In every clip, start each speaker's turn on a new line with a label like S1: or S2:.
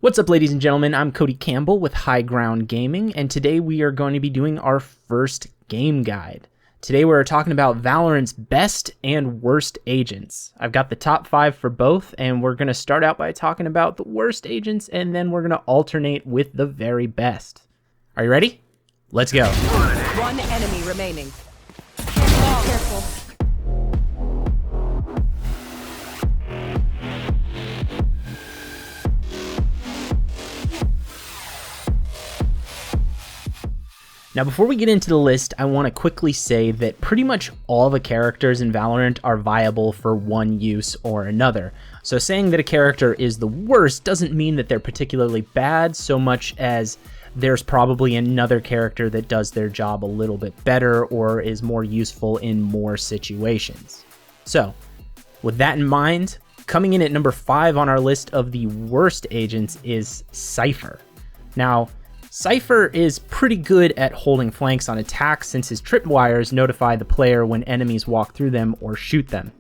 S1: What's up, ladies and gentlemen? I'm Cody Campbell with High Ground Gaming, and today we are going to be doing our first game guide. Today we're talking about Valorant's best and worst agents. I've got the top 5 for both, and we're going to start out by talking about the worst agents, and then we're going to alternate with the very best. Are you ready? Let's go.
S2: One enemy remaining. Careful.
S1: Now, before we get into the list, I want to quickly say that pretty much all the characters in Valorant are viable for one use or another. So saying that a character is the worst doesn't mean that they're particularly bad so much as there's probably another character that does their job a little bit better or is more useful in more situations. So, with that in mind, coming in at number 5 on our list of the worst agents is Cypher. Now, Cypher is pretty good at holding flanks on attacks since his tripwires notify the player when enemies walk through them or shoot them.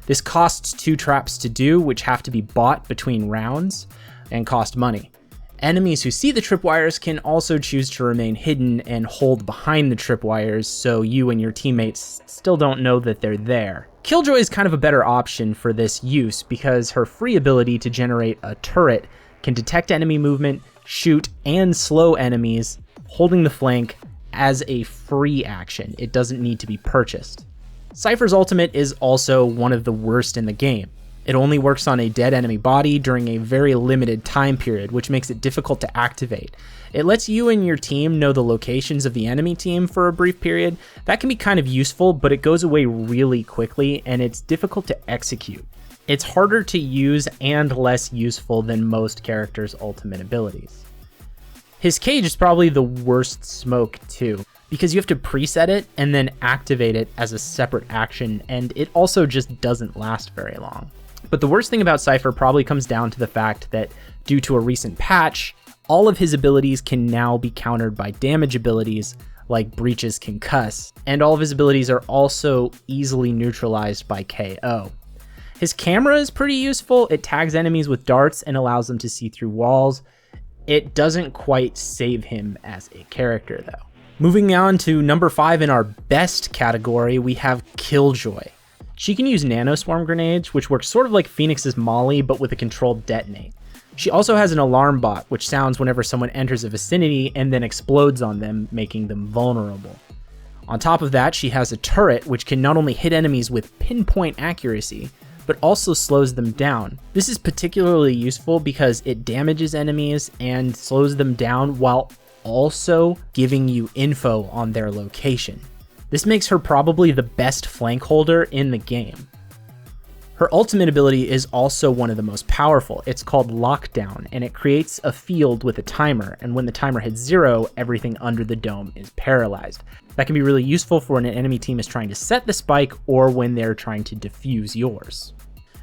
S1: This costs 2 traps to do, which have to be bought between rounds and cost money. Enemies who see the tripwires can also choose to remain hidden and hold behind the tripwires so you and your teammates still don't know that they're there. Killjoy is kind of a better option for this use because her free ability to generate a turret can detect enemy movement, shoot, and slow enemies, holding the flank as a free action. It doesn't need to be purchased. Cypher's ultimate is also one of the worst in the game. It only works on a dead enemy body during a very limited time period, which makes it difficult to activate. It lets you and your team know the locations of the enemy team for a brief period. That can be kind of useful, but it goes away really quickly and it's difficult to execute. It's harder to use and less useful than most characters' ultimate abilities. His cage is probably the worst smoke too, because you have to preset it and then activate it as a separate action, and it also just doesn't last very long. But the worst thing about Cypher probably comes down to the fact that due to a recent patch, all of his abilities can now be countered by damage abilities like Breach's Concuss, and all of his abilities are also easily neutralized by KO. His camera is pretty useful. It tags enemies with darts and allows them to see through walls. It doesn't quite save him as a character though. Moving on to number 5 in our best category, we have Killjoy. She can use nanoswarm grenades, which works sort of like Phoenix's Molly, but with a controlled detonate. She also has an alarm bot, which sounds whenever someone enters a vicinity and then explodes on them, making them vulnerable. On top of that, she has a turret, which can not only hit enemies with pinpoint accuracy, but also slows them down. This is particularly useful because it damages enemies and slows them down while also giving you info on their location. This makes her probably the best flank holder in the game. Her ultimate ability is also one of the most powerful. It's called Lockdown, and it creates a field with a timer, and when the timer hits 0, everything under the dome is paralyzed. That can be really useful for when an enemy team is trying to set the spike or when they're trying to defuse yours.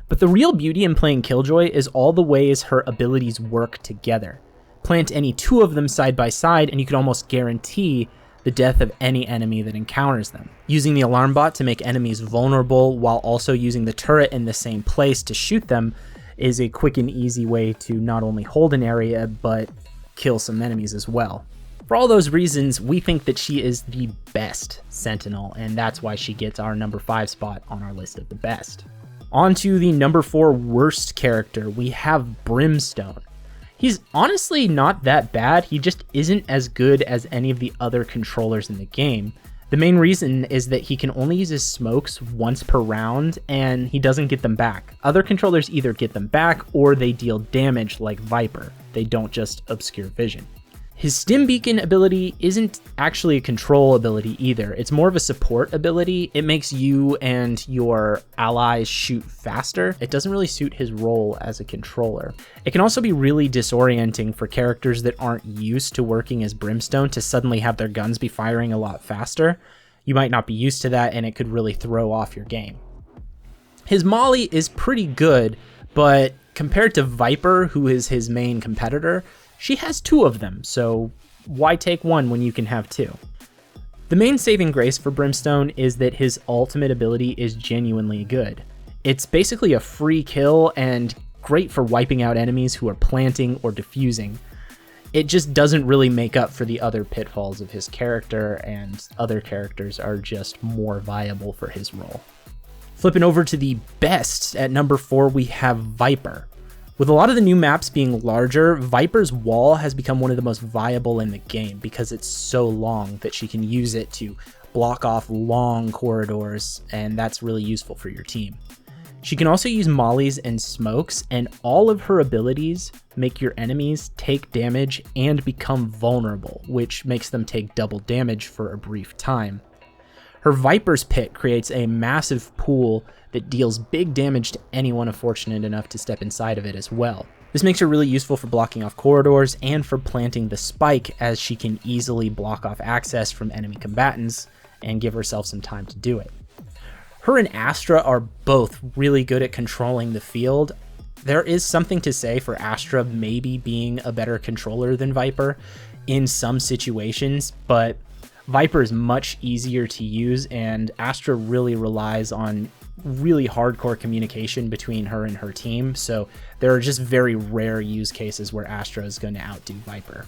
S1: But the real beauty in playing Killjoy is all the ways her abilities work together. Plant any 2 of them side by side and you can almost guarantee the death of any enemy that encounters them. Using the alarm bot to make enemies vulnerable while also using the turret in the same place to shoot them is a quick and easy way to not only hold an area but kill some enemies as well. For all those reasons, we think that she is the best Sentinel, and that's why she gets our number 5 spot on our list of the best. On to the number 4 worst character, we have Brimstone. He's honestly not that bad, he just isn't as good as any of the other controllers in the game. The main reason is that he can only use his smokes once per round, and he doesn't get them back. Other controllers either get them back or they deal damage like Viper. They don't just obscure vision. His Stim Beacon ability isn't actually a control ability either. It's more of a support ability. It makes you and your allies shoot faster. It doesn't really suit his role as a controller. It can also be really disorienting for characters that aren't used to working as Brimstone to suddenly have their guns be firing a lot faster. You might not be used to that and it could really throw off your game. His Molly is pretty good, but compared to Viper, who is his main competitor, she has 2 of them, so why take 1 when you can have 2? The main saving grace for Brimstone is that his ultimate ability is genuinely good. It's basically a free kill and great for wiping out enemies who are planting or defusing. It just doesn't really make up for the other pitfalls of his character, and other characters are just more viable for his role. Flipping over to the best, at number 4 we have Viper. With a lot of the new maps being larger, Viper's wall has become one of the most viable in the game because it's so long that she can use it to block off long corridors, and that's really useful for your team. She can also use mollies and smokes, and all of her abilities make your enemies take damage and become vulnerable, which makes them take double damage for a brief time. Her Viper's Pit creates a massive pool that deals big damage to anyone fortunate enough to step inside of it as well. This makes her really useful for blocking off corridors and for planting the spike, as she can easily block off access from enemy combatants and give herself some time to do it. Her and Astra are both really good at controlling the field. There is something to say for Astra maybe being a better controller than Viper in some situations, but Viper is much easier to use, and Astra really relies on really hardcore communication between her and her team, so there are just very rare use cases where Astra is going to outdo Viper.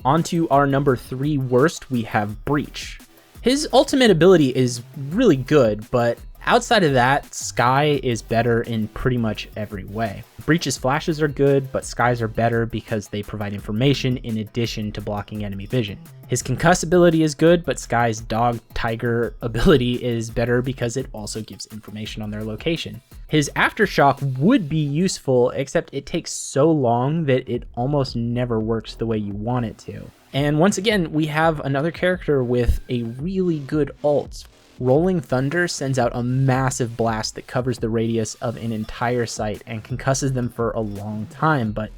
S1: On to our number 3 worst, we have Breach. His ultimate ability is really good, but outside of that, Skye is better in pretty much every way. Breach's flashes are good, but Skye's are better because they provide information in addition to blocking enemy vision. His concuss ability is good, but Skye's dog tiger ability is better because it also gives information on their location. His aftershock would be useful, except it takes so long that it almost never works the way you want it to. And once again, we have another character with a really good ult. Rolling Thunder sends out a massive blast that covers the radius of an entire site and concusses them for a long time, but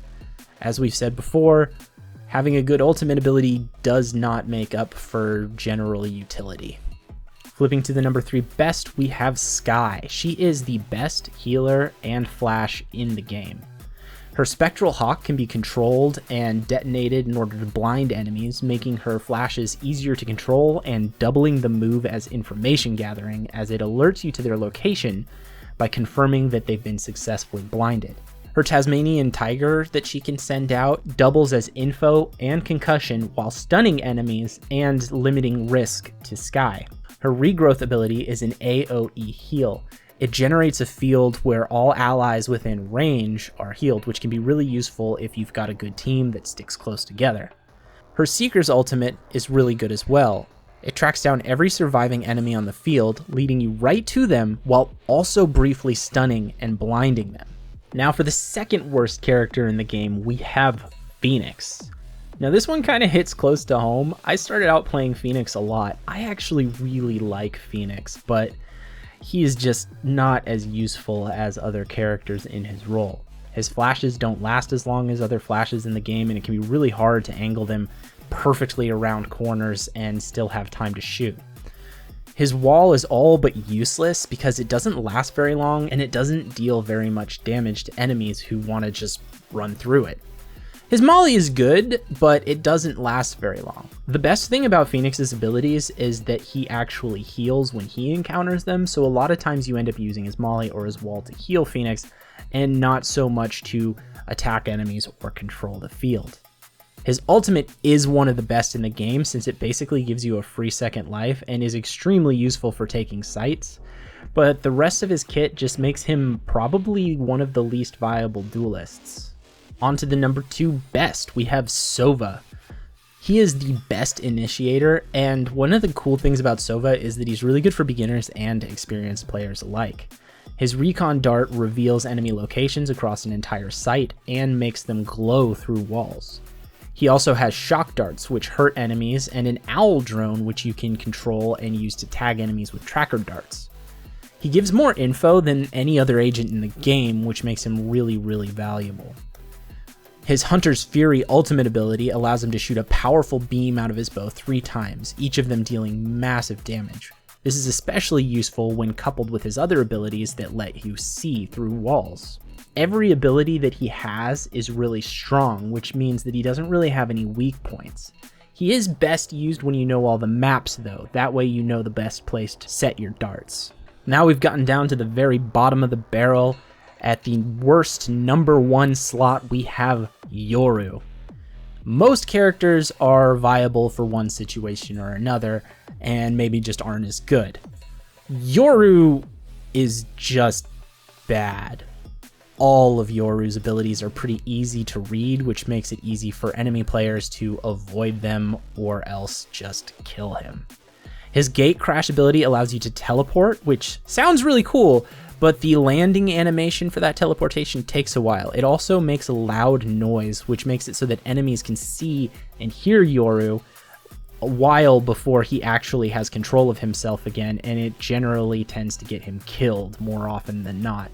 S1: as we've said before, having a good ultimate ability does not make up for general utility. Flipping to the number 3 best, we have Skye. She is the best healer and flash in the game. Her Spectral Hawk can be controlled and detonated in order to blind enemies, making her flashes easier to control and doubling the move as information gathering, as it alerts you to their location by confirming that they've been successfully blinded. Her Tasmanian Tiger that she can send out doubles as info and concussion while stunning enemies and limiting risk to Skye. Her Regrowth ability is an AoE heal. It generates a field where all allies within range are healed, which can be really useful if you've got a good team that sticks close together. Her Seeker's ultimate is really good as well. It tracks down every surviving enemy on the field, leading you right to them while also briefly stunning and blinding them. Now for the second worst character in the game, we have Phoenix. Now this one kind of hits close to home. I started out playing Phoenix a lot. I actually really like Phoenix, but he is just not as useful as other characters in his role. His flashes don't last as long as other flashes in the game, and it can be really hard to angle them perfectly around corners and still have time to shoot. His wall is all but useless because it doesn't last very long and it doesn't deal very much damage to enemies who want to just run through it. His molly is good, but it doesn't last very long. The best thing about Phoenix's abilities is that he actually heals when he encounters them, so a lot of times you end up using his molly or his wall to heal Phoenix and not so much to attack enemies or control the field. His ultimate is one of the best in the game since it basically gives you a free second life and is extremely useful for taking sites, but the rest of his kit just makes him probably one of the least viable duelists. On to the number 2 best, we have Sova. He is the best initiator, and one of the cool things about Sova is that he's really good for beginners and experienced players alike. His recon dart reveals enemy locations across an entire site and makes them glow through walls. He also has shock darts, which hurt enemies, and an owl drone, which you can control and use to tag enemies with tracker darts. He gives more info than any other agent in the game, which makes him really, really valuable. His Hunter's Fury ultimate ability allows him to shoot a powerful beam out of his bow 3 times, each of them dealing massive damage. This is especially useful when coupled with his other abilities that let you see through walls. Every ability that he has is really strong, which means that he doesn't really have any weak points. He is best used when you know all the maps though, that way you know the best place to set your darts. Now we've gotten down to the very bottom of the barrel. At the worst number 1 slot, we have Yoru. Most characters are viable for one situation or another, and maybe just aren't as good. Yoru is just bad. All of Yoru's abilities are pretty easy to read, which makes it easy for enemy players to avoid them or else just kill him. His gate crash ability allows you to teleport, which sounds really cool, but the landing animation for that teleportation takes a while. It also makes a loud noise, which makes it so that enemies can see and hear Yoru a while before he actually has control of himself again, and it generally tends to get him killed more often than not.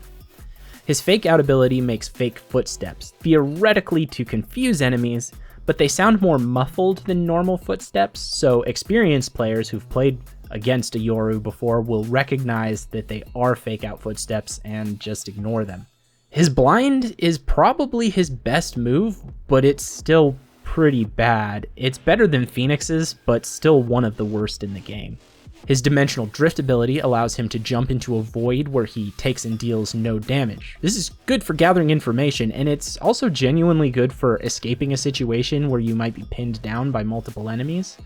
S1: His fake out ability makes fake footsteps, theoretically to confuse enemies, but they sound more muffled than normal footsteps, so experienced players who've played against a Yoru before will recognize that they are fake out footsteps and just ignore them. His blind is probably his best move, but it's still pretty bad. It's better than Phoenix's, but still one of the worst in the game. His dimensional drift ability allows him to jump into a void where he takes and deals no damage. This is good for gathering information, and it's also genuinely good for escaping a situation where you might be pinned down by multiple enemies.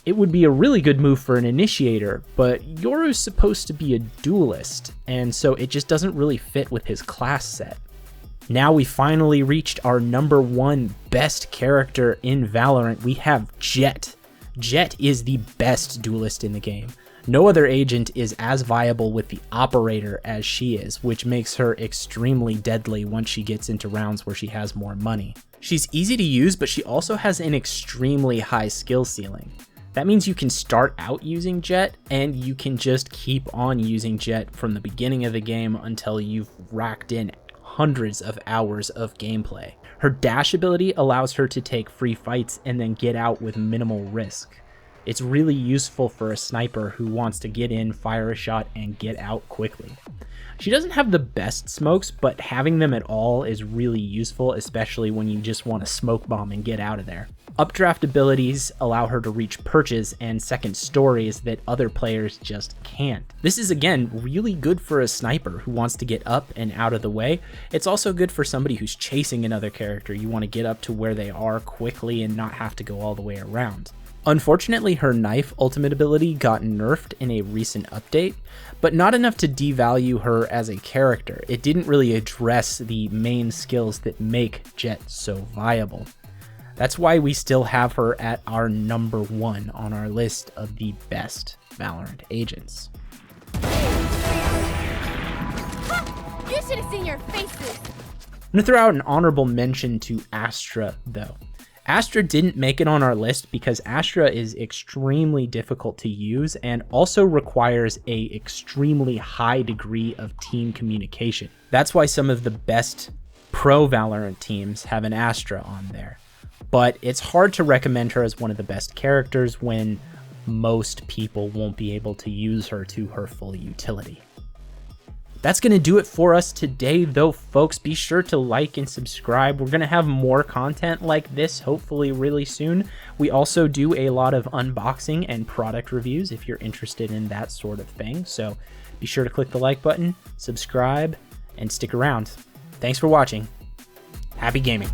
S1: It would be a really good move for an initiator, but Yoru's supposed to be a duelist, and so it just doesn't really fit with his class set. Now we finally reached our number 1 best character in Valorant. We have Jett. Jett is the best duelist in the game. No other agent is as viable with the operator as she is, which makes her extremely deadly once she gets into rounds where she has more money. She's easy to use, but she also has an extremely high skill ceiling. That means you can start out using Jett, and you can just keep on using Jett from the beginning of the game until you've racked in hundreds of hours of gameplay. Her dash ability allows her to take free fights and then get out with minimal risk. It's really useful for a sniper who wants to get in, fire a shot, and get out quickly. She doesn't have the best smokes, but having them at all is really useful, especially when you just want to smoke bomb and get out of there. Updraft abilities allow her to reach perches and second stories that other players just can't. This is again really good for a sniper who wants to get up and out of the way. It's also good for somebody who's chasing another character. You want to get up to where they are quickly and not have to go all the way around. Unfortunately, her knife ultimate ability got nerfed in a recent update, but not enough to devalue her as a character. It didn't really address the main skills that make Jett so viable. That's why we still have her at our number 1 on our list of the best Valorant agents.
S3: You should have seen your faces.
S1: I'm gonna throw out an honorable mention to Astra, though. Astra didn't make it on our list because Astra is extremely difficult to use and also requires a extremely high degree of team communication. That's why some of the best pro Valorant teams have an Astra on there. But it's hard to recommend her as one of the best characters when most people won't be able to use her to her full utility. That's going to do it for us today, though, folks. Be sure to like and subscribe. We're going to have more content like this, hopefully really soon. We also do a lot of unboxing and product reviews if you're interested in that sort of thing. So be sure to click the like button, subscribe, and stick around. Thanks for watching. Happy gaming.